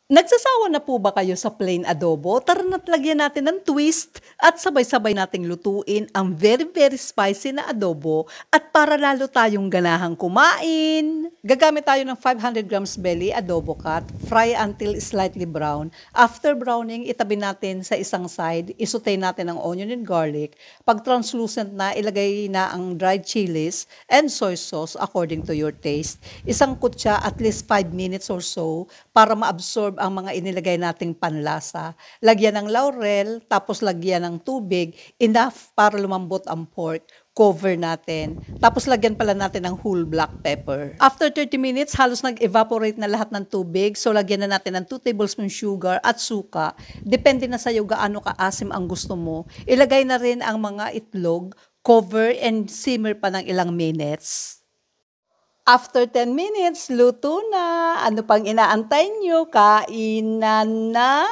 Nagsasawa na po ba kayo sa plain adobo? Tara na't lagyan natin ng twist at sabay-sabay nating lutuin ang very, very spicy na adobo at para lalo tayong ganahang kumain. Gagamit tayo ng 500 grams belly adobo cut, fry until slightly brown. After browning, itabi natin sa isang side, isutay natin ang onion and garlic. Pag translucent na, ilagay na ang dried chilies and soy sauce according to your taste. Isang kutsa at least 5 minutes or so para ma-absorb ang mga inilagay nating panlasa. Lagyan ng laurel, tapos lagyan ng tubig, enough para lumambot ang pork. Cover natin. Tapos lagyan pala natin ng whole black pepper. After 30 minutes, halos nag-evaporate na lahat ng tubig. So lagyan na natin ng 2 tablespoons sugar at suka. Depende na sa'yo gaano kaasim ang gusto mo. Ilagay na rin ang mga itlog, cover and simmer pa ng ilang minutes. After 10 minutes, luto na. Ano pang inaantay nyo? Kainan na!